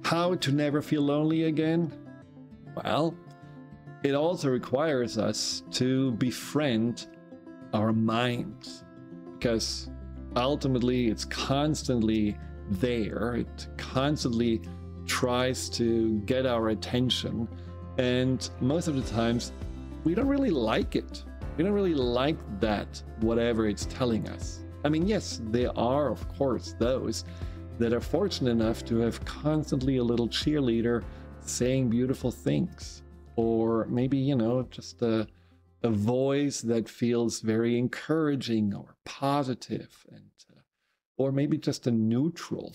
How to never feel lonely again? Well, it also requires us to befriend our mind, because ultimately it's constantly there. It constantly tries to get our attention, and most of the times we don't really like it. We don't really like that, whatever it's telling us. I mean, yes, there are, of course, those that are fortunate enough to have constantly a little cheerleader saying beautiful things, or maybe, just a voice that feels very encouraging or positive, and or maybe just a neutral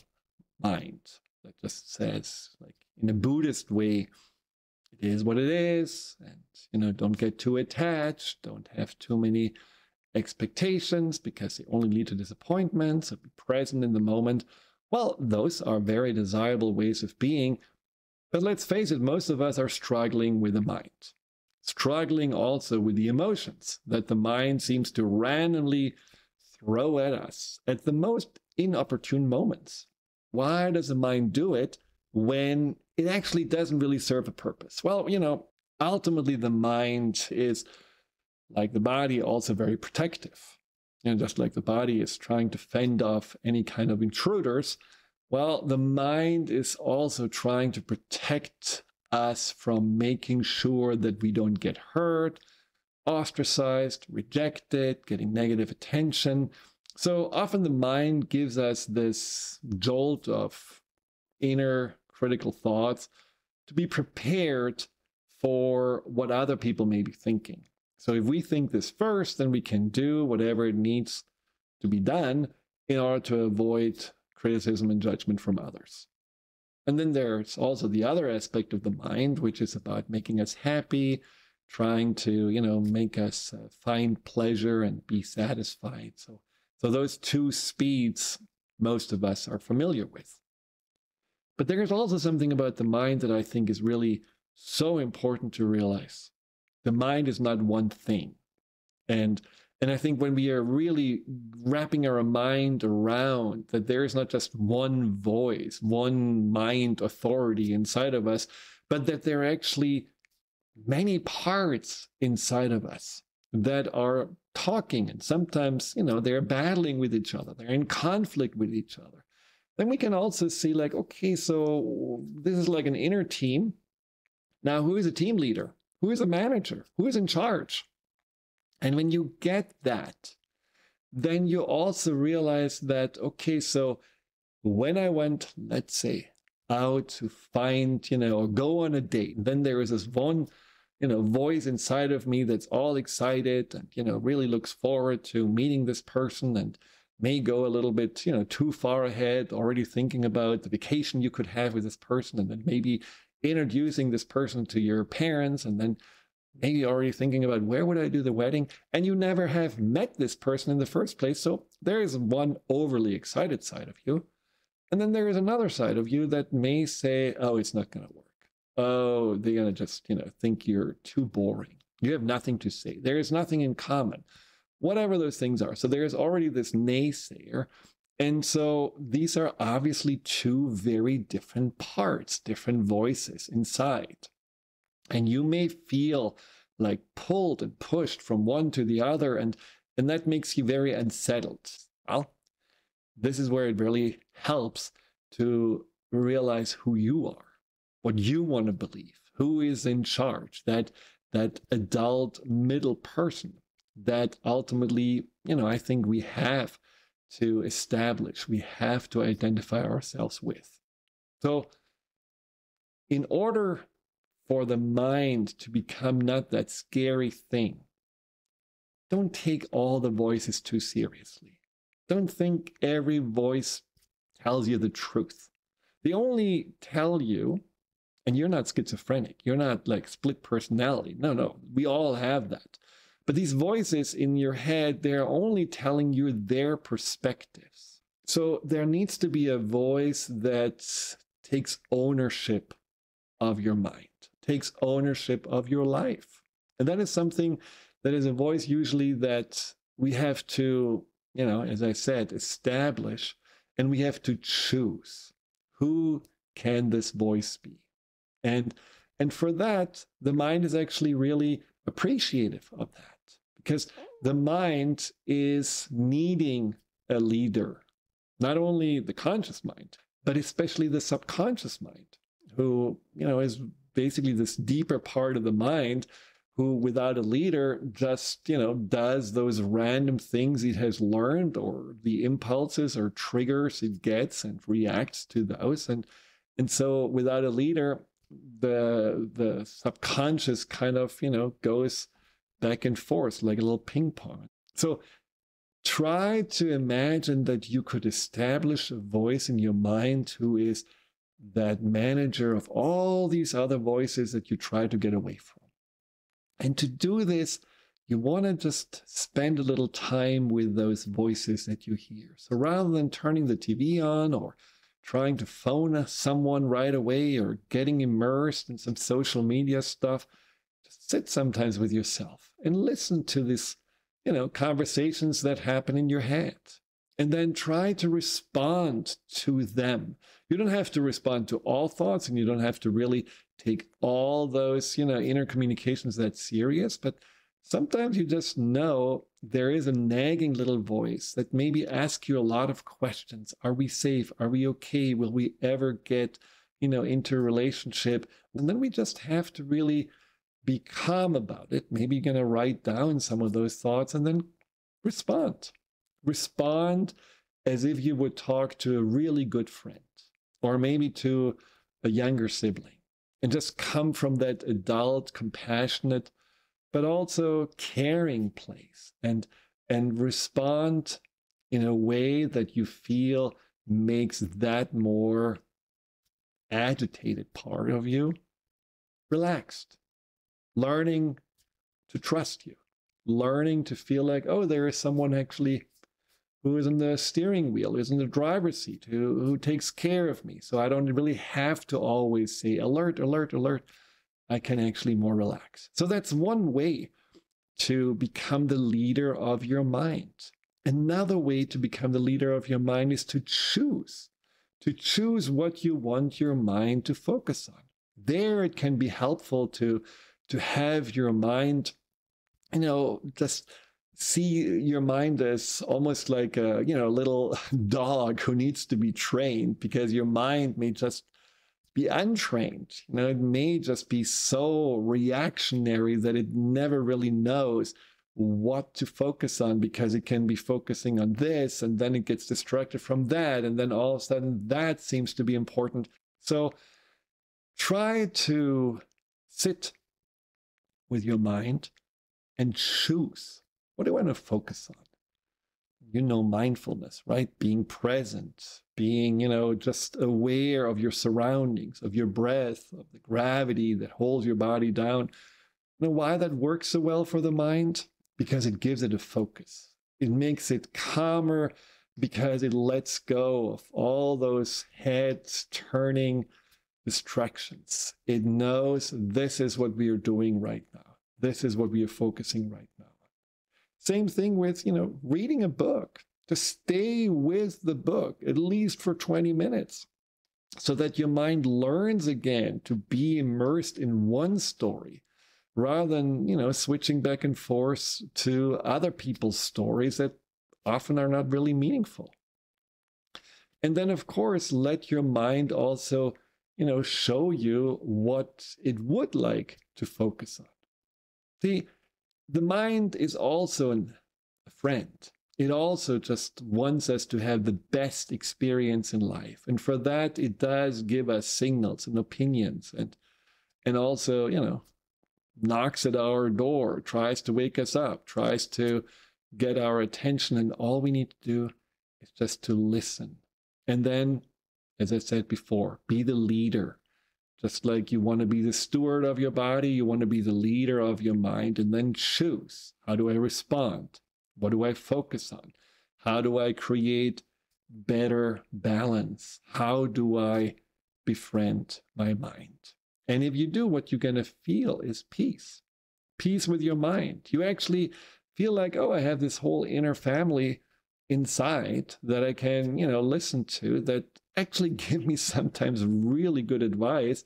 mind that just says, like in a Buddhist way, it is what it is, and don't get too attached, don't have too many expectations because they only lead to disappointment, so be present in the moment. Well, those are very desirable ways of being, but let's face it, most of us are struggling with the mind, struggling also with the emotions that the mind seems to randomly throw at us at the most inopportune moments. Why does the mind do it when it actually doesn't really serve a purpose? Well, ultimately the mind is, like the body, also very protective. And just like the body is trying to fend off any kind of intruders, well, the mind is also trying to protect us from making sure that we don't get hurt, ostracized, rejected, getting negative attention. So often the mind gives us this jolt of inner critical thoughts to be prepared for what other people may be thinking. So if we think this first, then we can do whatever it needs to be done in order to avoid criticism and judgment from others. And then there's also the other aspect of the mind, which is about making us happy, trying to, make us find pleasure and be satisfied. So those two speeds, most of us are familiar with. But there's also something about the mind that I think is really so important to realize. The mind is not one thing. And I think when we are really wrapping our mind around that there is not just one voice, one mind authority inside of us, but that there are actually many parts inside of us that are talking, and sometimes, they're battling with each other, they're in conflict with each other. Then we can also see, like, okay, so this is like an inner team. Now, who is a team leader? Who is a manager? Who is in charge? And when you get that, then you also realize that, okay, so when I went, let's say, out to find, or go on a date, then there is this one, voice inside of me that's all excited and, really looks forward to meeting this person, and may go a little bit, too far ahead, already thinking about the vacation you could have with this person, and then maybe introducing this person to your parents, and then maybe already thinking about where would I do the wedding, and you never have met this person in the first place. So there is one overly excited side of you. And then there is another side of you that may say, oh, it's not going to work. Oh, they're going to just, think you're too boring. You have nothing to say. There is nothing in common, whatever those things are. So there's already this naysayer. And so these are obviously two very different parts, different voices inside. And you may feel like pulled and pushed from one to the other, and that makes you very unsettled. Well, this is where it really helps to realize who you are, what you want to believe, who is in charge, that adult middle person that ultimately, I think we have to establish, we have to identify ourselves with. So in order for the mind to become not that scary thing, don't take all the voices too seriously. Don't think every voice tells you the truth. They only tell you, and you're not schizophrenic, you're not like split personality. No, we all have that. But these voices in your head, they're only telling you their perspectives. So there needs to be a voice that takes ownership of your mind, takes ownership of your life. And that is something that is a voice usually that we have to, as I said, establish, and we have to choose. Who can this voice be? And for that, the mind is actually really appreciative of that, because the mind is needing a leader, not only the conscious mind, but especially the subconscious mind, who, is basically this deeper part of the mind who, without a leader, just, does those random things it has learned, or the impulses or triggers it gets and reacts to those. And so without a leader, the subconscious kind of, goes back and forth like a little ping pong. So try to imagine that you could establish a voice in your mind who is that manager of all these other voices that you try to get away from. And to do this, you want to just spend a little time with those voices that you hear. So rather than turning the TV on or trying to phone someone right away or getting immersed in some social media stuff, just sit sometimes with yourself and listen to this, conversations that happen in your head. And then try to respond to them. You don't have to respond to all thoughts, and you don't have to really take all those, inner communications that serious. But sometimes you just know there is a nagging little voice that maybe asks you a lot of questions. Are we safe? Are we okay? Will we ever get, into a relationship? And then we just have to really be calm about it. Maybe you're going to write down some of those thoughts and then respond. Respond as if you would talk to a really good friend, or maybe to a younger sibling, and just come from that adult, compassionate, but also caring place, and respond in a way that you feel makes that more agitated part of you relaxed, learning to trust you, learning to feel like, oh, there is someone actually who is in the steering wheel, who's in the driver's seat, who takes care of me. So I don't really have to always say, alert, alert, alert. I can actually more relax. So that's one way to become the leader of your mind. Another way to become the leader of your mind is to choose what you want your mind to focus on. There it can be helpful to have your mind, just see your mind as almost like a, little dog who needs to be trained, because your mind may just be untrained. It may just be so reactionary that it never really knows what to focus on, because it can be focusing on this, and then it gets distracted from that, and then all of a sudden that seems to be important. So try to sit with your mind and choose. What do I want to focus on? Mindfulness, right? Being present, being, just aware of your surroundings, of your breath, of the gravity that holds your body down. Why that works so well for the mind? Because it gives it a focus. It makes it calmer, because it lets go of all those head-turning distractions. It knows this is what we are doing right now. This is what we are focusing right now. Same thing with, reading a book. To stay with the book, at least for 20 minutes, so that your mind learns again to be immersed in one story, rather than, switching back and forth to other people's stories that often are not really meaningful. And then, of course, let your mind also, show you what it would like to focus on. See, the mind is also a friend. It also just wants us to have the best experience in life. And for that, it does give us signals and opinions, and also, knocks at our door, tries to wake us up, tries to get our attention. And all we need to do is just to listen. And then, as I said before, be the leader. Just like you want to be the steward of your body, you want to be the leader of your mind, and then choose. How do I respond? What do I focus on? How do I create better balance? How do I befriend my mind? And if you do, what you're going to feel is peace. Peace with your mind. You actually feel like, oh, I have this whole inner family inside that I can, listen to, that actually give me sometimes really good advice,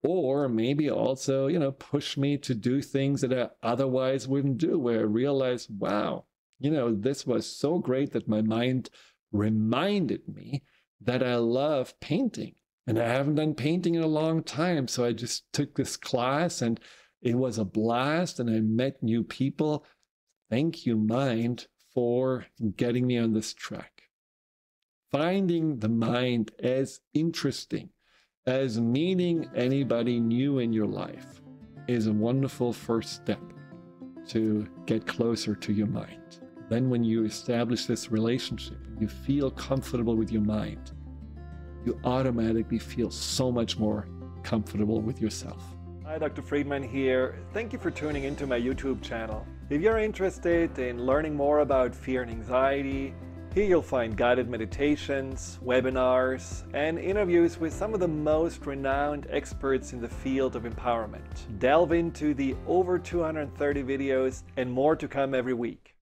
or maybe also, push me to do things that I otherwise wouldn't do, where I realize, wow, this was so great that my mind reminded me that I love painting. And I haven't done painting in a long time. So I just took this class and it was a blast and I met new people. Thank you, mind, for getting me on this track. Finding the mind as interesting, as meeting anybody new in your life is a wonderful first step to get closer to your mind. Then when you establish this relationship and you feel comfortable with your mind, you automatically feel so much more comfortable with yourself. Hi, Dr. Friedemann here. Thank you for tuning into my YouTube channel. If you're interested in learning more about fear and anxiety, here you'll find guided meditations, webinars, and interviews with some of the most renowned experts in the field of empowerment. Delve into the over 230 videos and more to come every week.